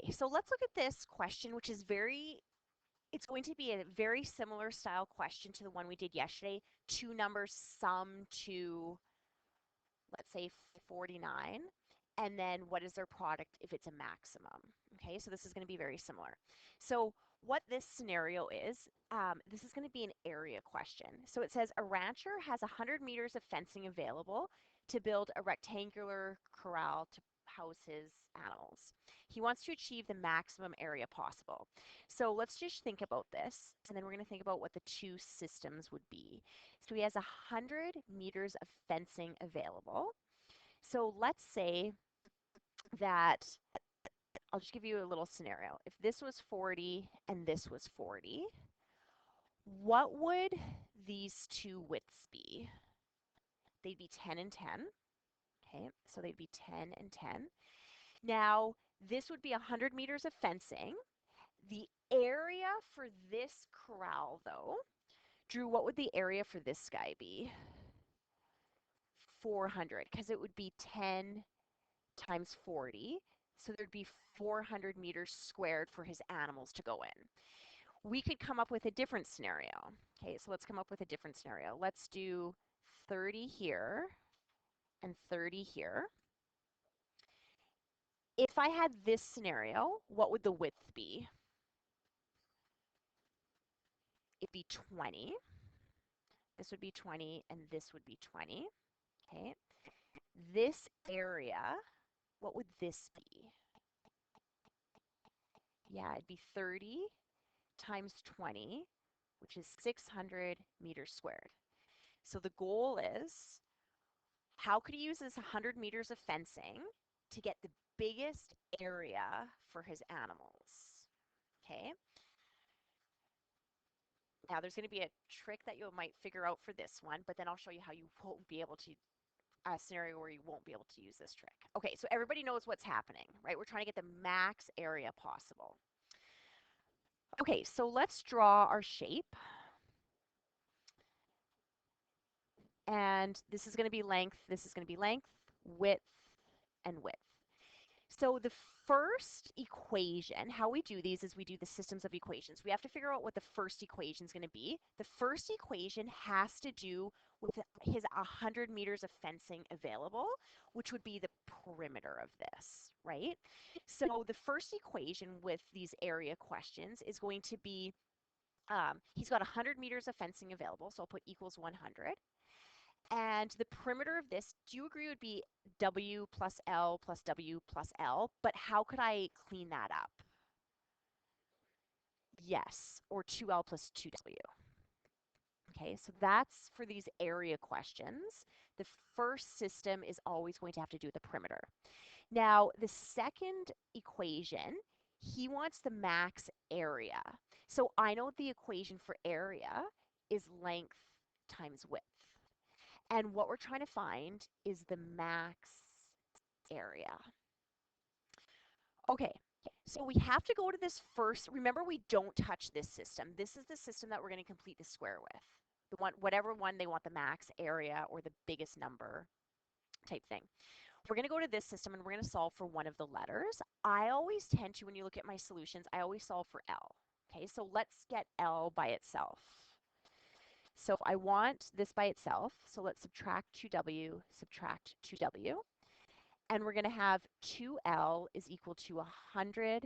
Okay, so let's look at this question, which is it's going to be a very similar style question to the one we did yesterday. Two numbers sum to, let's say, 49. And then what is their product if it's a maximum? Okay, so this is going to be very similar. So what this scenario is, this is going to be an area question. So it says a rancher has 100 meters of fencing available to build a rectangular corral to house his animals. He wants to achieve the maximum area possible. So let's just think about this, and then we're going to think about what the two systems would be. So he has 100 meters of fencing available. So let's say that I'll just give you a little scenario. If this was 40 and this was 40, what would these two widths be? They'd be 10 and 10. Okay, so they'd be 10 and 10. Now, this would be 100 meters of fencing. The area for this corral, though, Drew, what would the area for this guy be? 400, because it would be 10 times 40. So there'd be 400 meters squared for his animals to go in. We could come up with a different scenario. Okay, so let's come up with a different scenario. Let's do 30 here and 30 here. If I had this scenario, what would the width be? It'd be 20. This would be 20 and this would be 20. Okay. This area, what would this be? Yeah, it'd be 30 times 20, which is 600 meters squared. So the goal is, how could he use this 100 meters of fencing to get the biggest area for his animals? Okay. Now there's going to be a trick that you might figure out for this one, but then I'll show you how you won't be able to, a scenario where you won't be able to use this trick. Okay, so everybody knows what's happening, right? We're trying to get the max area possible. Okay, so let's draw our shape. And this is going to be length, this is going to be length, width, and width. So the first equation, how we do these is we do the systems of equations. We have to figure out what the first equation is going to be. The first equation has to do with his 100 meters of fencing available, which would be the perimeter of this, right? So the first equation with these area questions is going to be, he's got 100 meters of fencing available, so I'll put equals 100. And the perimeter of this, do you agree would be W plus L plus W plus L? But how could I clean that up? Yes, or 2L plus 2W. Okay, so that's for these area questions. The first system is always going to have to do with the perimeter. Now, the second equation, he wants the max area. So I know the equation for area is length times width. And what we're trying to find is the max area. Okay, so we have to go to this first. Remember, we don't touch this system. This is the system that we're going to complete the square with. The one, whatever one they want the max area or the biggest number type thing. We're going to go to this system and we're going to solve for one of the letters. I always tend to, when you look at my solutions, I always solve for L. Okay, so let's get L by itself. So if I want this by itself, so let's subtract 2W, subtract 2W. And we're going to have 2L is equal to 100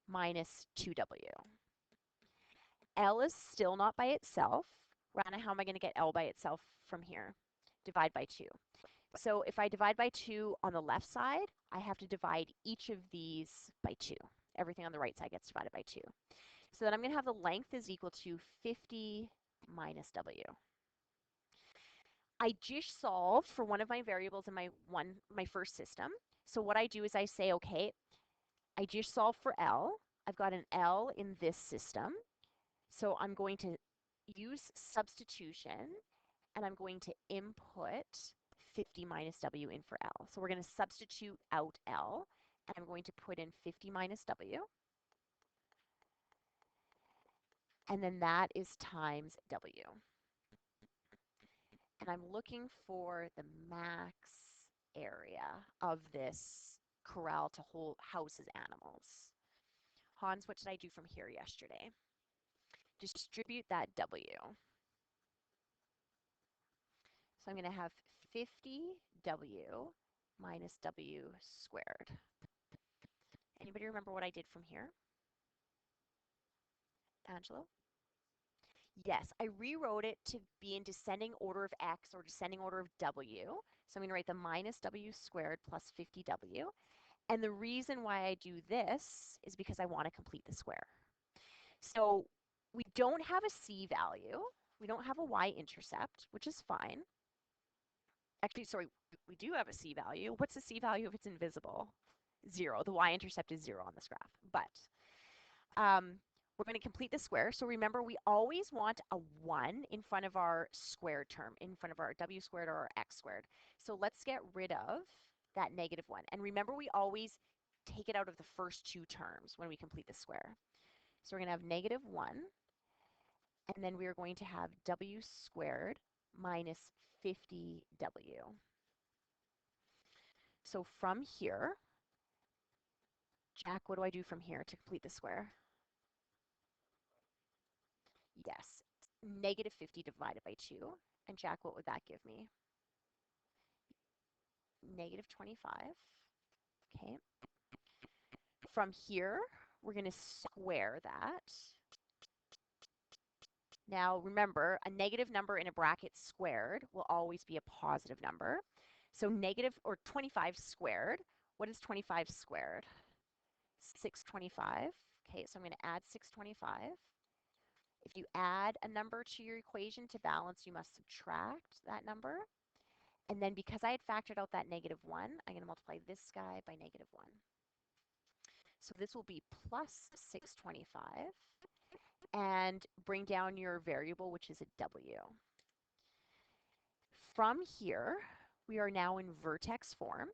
minus 2W. L is still not by itself. Rana, how am I going to get L by itself from here? Divide by 2. So if I divide by 2 on the left side, I have to divide each of these by 2. Everything on the right side gets divided by 2. So then I'm going to have the length is equal to 50 minus W. I just solved for one of my variables in my first system. So what I do is I say, okay, I just solved for L. I've got an L in this system. So I'm going to use substitution and I'm going to input 50 minus W in for L. So we're going to substitute out L and I'm going to put in 50 minus W. And then that is times W. And I'm looking for the max area of this corral to house his animals. Hans, what did I do from here yesterday? Distribute that W. So I'm going to have 50W minus W squared. Anybody remember what I did from here? Angelo? Yes, I rewrote it to be in descending order of x or descending order of w. So I'm going to write the minus w squared plus 50w. And the reason why I do this is because I want to complete the square. So we don't have a c value. We don't have a y-intercept, which is fine. Actually, sorry, we do have a c value. What's the c value if it's invisible? 0. The y-intercept is 0 on this graph. But we're going to complete the square. So remember, we always want a 1 in front of our squared term, in front of our w squared or our x squared. So let's get rid of that negative 1. And remember, we always take it out of the first two terms when we complete the square. So we're going to have negative 1, and then we are going to have w squared minus 50w. So from here, Jack, what do I do from here to complete the square? Yes, negative 50 divided by 2. And Jack, what would that give me? Negative 25. Okay. From here, we're going to square that. Now, remember, a negative number in a bracket squared will always be a positive number. So negative, or 25 squared, what is 25 squared? 625. Okay, so I'm going to add 625. If you add a number to your equation to balance, you must subtract that number. And then because I had factored out that negative 1, I'm going to multiply this guy by negative 1. So this will be plus 625. And bring down your variable, which is a w. From here, we are now in vertex form.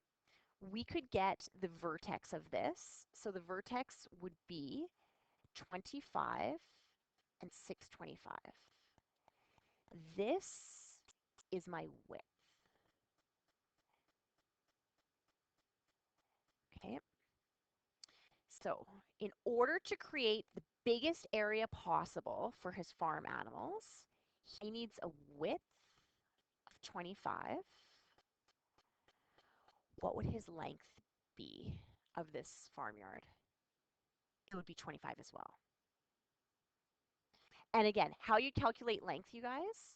We could get the vertex of this. So the vertex would be 25 and 625. This is my width. Okay. So in order to create the biggest area possible for his farm animals, he needs a width of 25. What would his length be of this farmyard? It would be 25 as well. And again, how you calculate length, you guys,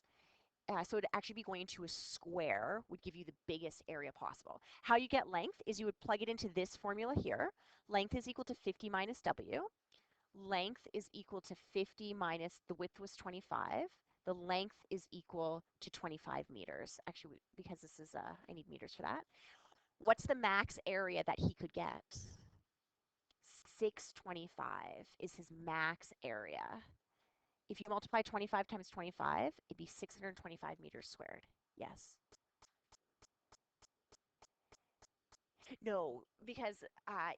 so it'd actually be going into a square would give you the biggest area possible. How you get length is you would plug it into this formula here. Length is equal to 50 minus w. Length is equal to 50 minus, the width was 25. The length is equal to 25 meters. Actually, because this is, I need meters for that. What's the max area that he could get? 625 is his max area. If you multiply 25 times 25, it'd be 625 meters squared. Yes. No, because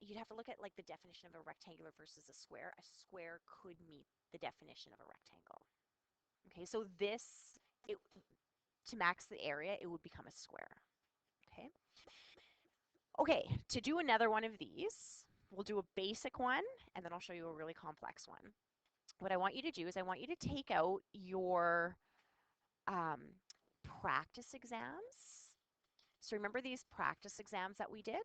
you'd have to look at like the definition of a rectangular versus a square. A square could meet the definition of a rectangle. Okay, so this, to max the area, it would become a square. Okay. Okay, to do another one of these, we'll do a basic one, and then I'll show you a really complex one. What I want you to do is I want you to take out your um, practice exams. So remember these practice exams that we did?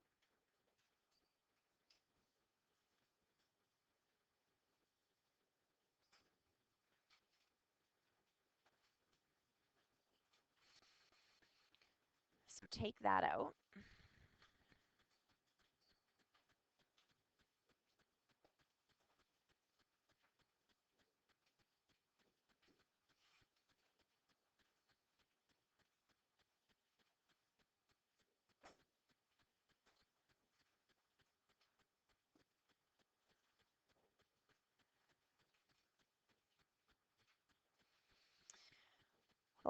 So take that out.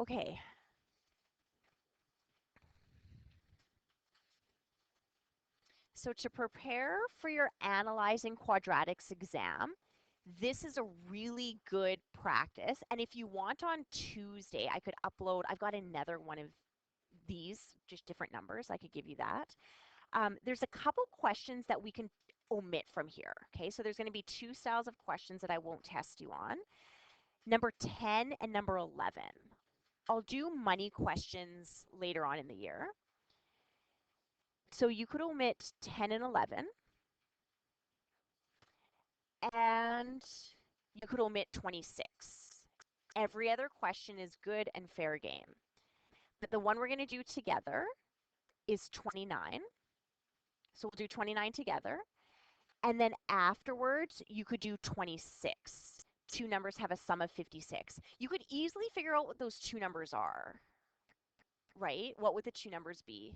Okay. So to prepare for your analyzing quadratics exam, this is a really good practice. And if you want on Tuesday, I could upload, I've got another one of these, just different numbers. I could give you that. There's a couple questions that we can omit from here. Okay, so there's going to be two styles of questions that I won't test you on. Number 10 and number 11. I'll do money questions later on in the year. So you could omit 10 and 11, and you could omit 26. Every other question is good and fair game. But the one we're going to do together is 29. So we'll do 29 together. And then afterwards, you could do 26. Two numbers have a sum of 56. You could easily figure out what those two numbers are, right? What would the two numbers be?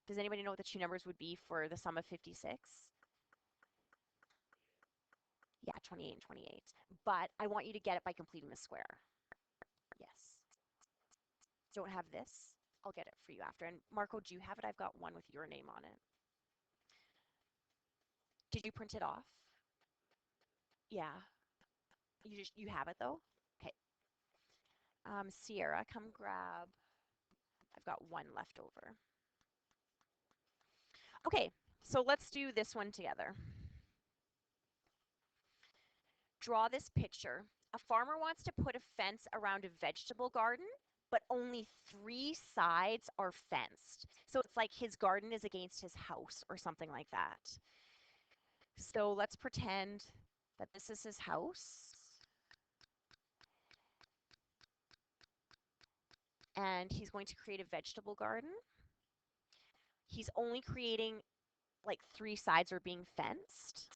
Does anybody know what the two numbers would be for the sum of 56? Yeah, 28 and 28. But I want you to get it by completing the square. Yes. Don't have this? I'll get it for you after. And Marco, do you have it? I've got one with your name on it. Did you print it off? Yeah. You have it though? Okay. Sierra, come grab. I've got one left over. Okay, so let's do this one together. Draw this picture. A farmer wants to put a fence around a vegetable garden, but only 3 sides are fenced. So it's like his garden is against his house or something like that. So let's pretend that this is his house. And he's going to create a vegetable garden. He's only creating like 3 sides are being fenced.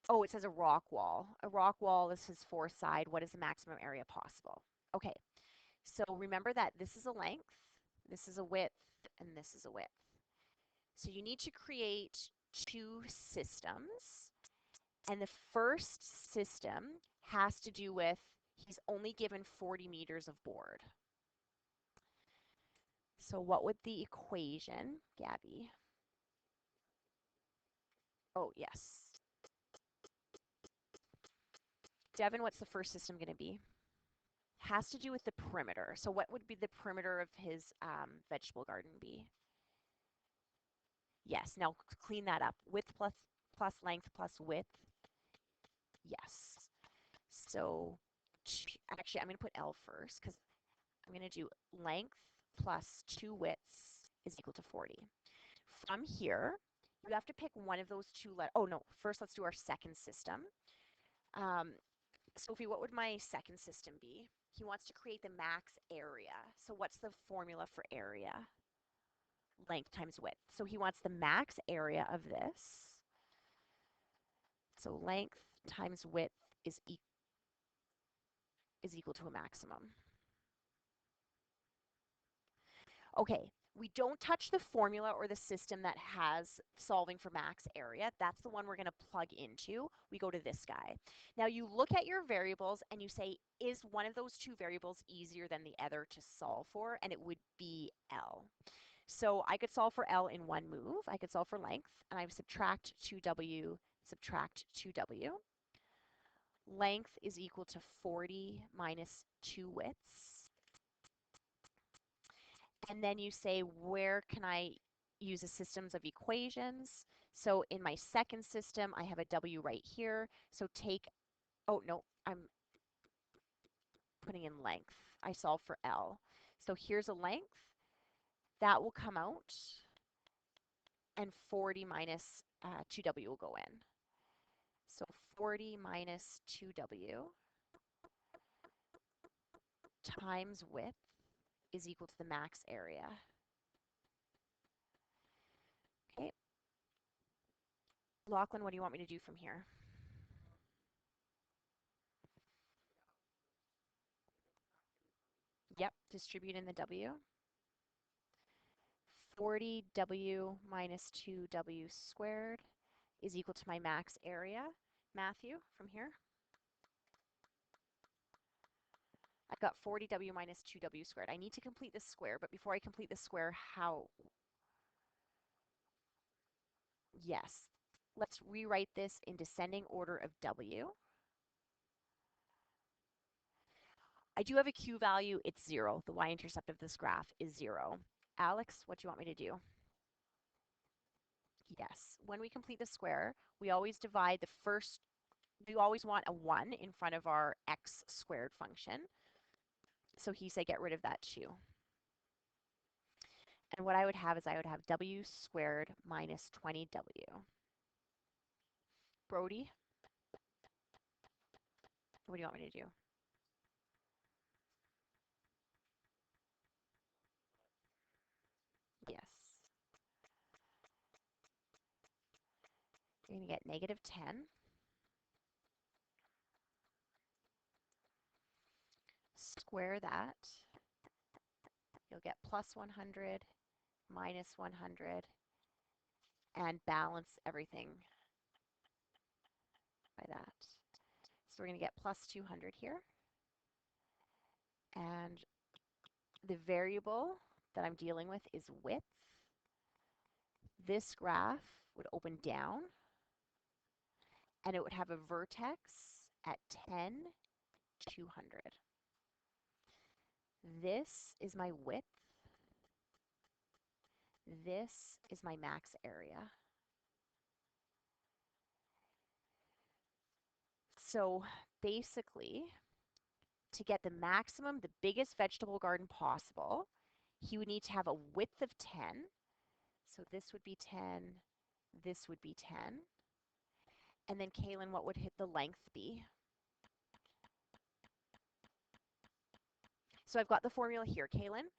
Oh, it says a rock wall. A rock wall is his 4th side. What is the maximum area possible? Okay, so remember that this is a length, this is a width, and this is a width. So you need to create 2 systems. And the first system has to do with he's only given 40 meters of board. So what would the equation, Gabby? Oh, yes. Devin, what's the first system going to be? Has to do with the perimeter. So what would be the perimeter of his vegetable garden be? Yes. Now clean that up. Width plus length plus width. Yes. So actually, I'm going to put L first because I'm going to do length plus 2 widths is equal to 40. From here, you have to pick one of those two letters. Oh, no. First, let's do our second system. Sophie, what would my second system be? He wants to create the max area. So what's the formula for area? Length times width. So he wants the max area of this. So length times width is equal to a maximum. Okay, we don't touch the formula or the system that has solving for max area. That's the one we're going to plug into. We go to this guy. Now you look at your variables and you say, is one of those two variables easier than the other to solve for? And it would be L. So I could solve for L in one move. I could solve for length, and I would subtract 2W, subtract 2W. Length is equal to 40 minus 2 widths. And then you say, where can I use the systems of equations? So in my second system, I have a W right here. So take, oh no, I'm putting in length. I solve for L. So here's a length. That will come out, and 40 minus 2W will go in. So 40 minus 2W times width is equal to the max area. Okay. Lachlan, what do you want me to do from here? Yep, distribute in the W. 40W minus 2W squared is equal to my max area. Matthew, from here? I've got 40W minus 2W squared. I need to complete this square, but before I complete the square, how? Yes. Let's rewrite this in descending order of W. I do have a Q value. It's 0. The y-intercept of this graph is 0. Alex, what do you want me to do? Yes. When we complete the square, we always divide the first, we always want a 1 in front of our x squared function. So he said get rid of that too. And what I would have is I would have w squared minus 20w. Brody, what do you want me to do? Yes. You're going to get negative 10. Square that. You'll get plus 100, minus 100, and balance everything by that. So we're going to get plus 200 here. And the variable that I'm dealing with is width. This graph would open down, and it would have a vertex at 10, 200. This is my width. This is my max area. So basically, to get the maximum, the biggest vegetable garden possible, he would need to have a width of 10. So this would be 10, this would be 10. And then Kaylin, what would the length be? So I've got the formula here, Kaylin.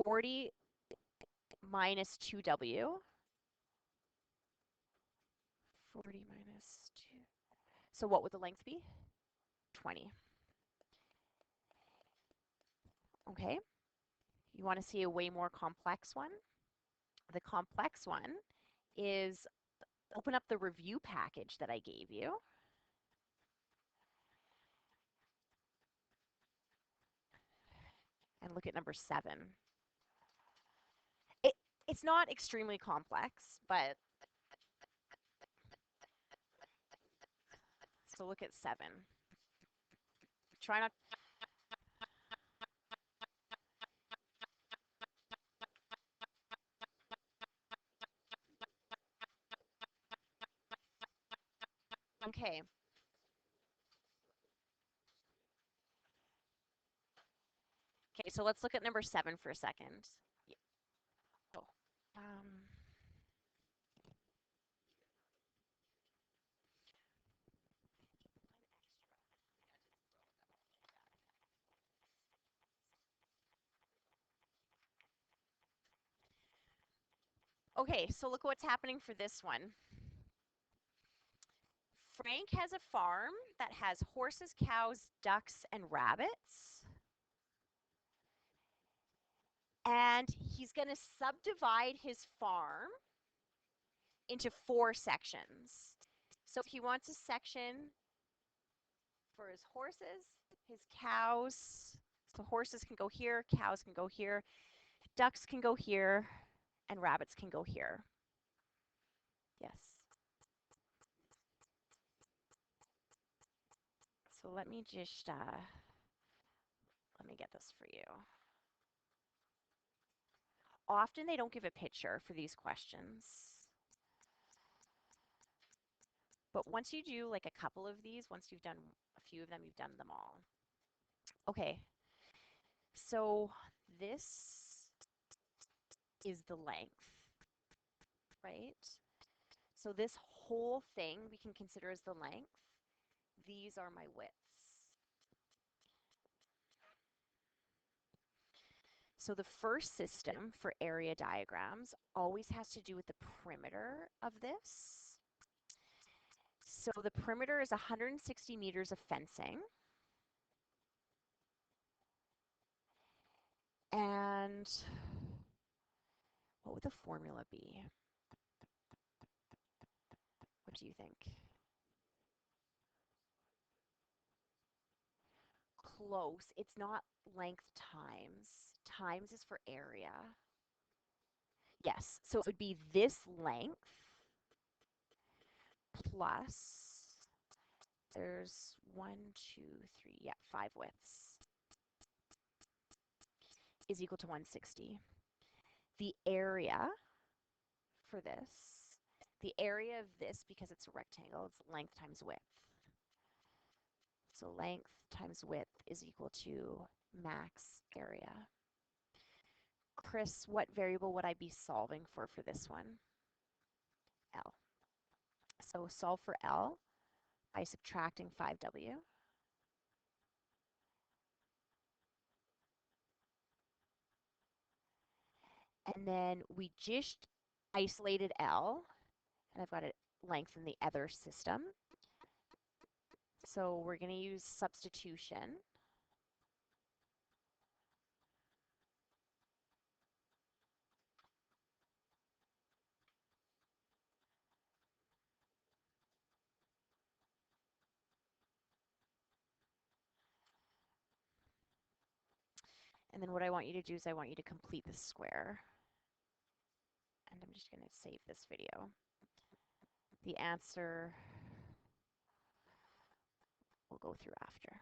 40 minus 2w. 40 minus 2. So what would the length be? 20. Okay. You want to see a way more complex one? The complex one is open up the review package that I gave you. And look at number 7. It's not extremely complex, but so look at 7. Try not. Okay. Okay, so let's look at number 7 for a second. Yeah. Oh. Okay, so look what's happening for this one. Frank has a farm that has horses, cows, ducks, and rabbits. And he's going to subdivide his farm into 4 sections. So he wants a section for his horses, his cows. So horses can go here, cows can go here, ducks can go here, and rabbits can go here. Yes. So let me just, let me get this for you. Often they don't give a picture for these questions. But once you do like a couple of these, once you've done a few of them, you've done them all. Okay. So this is the length, right? So this whole thing we can consider as the length. These are my widths. So the first system for area diagrams always has to do with the perimeter of this. So the perimeter is 160 meters of fencing. And what would the formula be? What do you think? Close. It's not length times. Times is for area. Yes, so it would be this length plus, there's 1, 2, 3, yeah, 5 widths is equal to 160. The area for this The area of this, because it's a rectangle, it's length times width. So length times width is equal to max area. Chris, what variable would I be solving for this one? L. So solve for L by subtracting 5W. And then we just isolated L, and I've got a length in the other system. So we're going to use substitution. And then what I want you to do is I want you to complete the square. And I'm just going to save this video. The answer we'll go through after.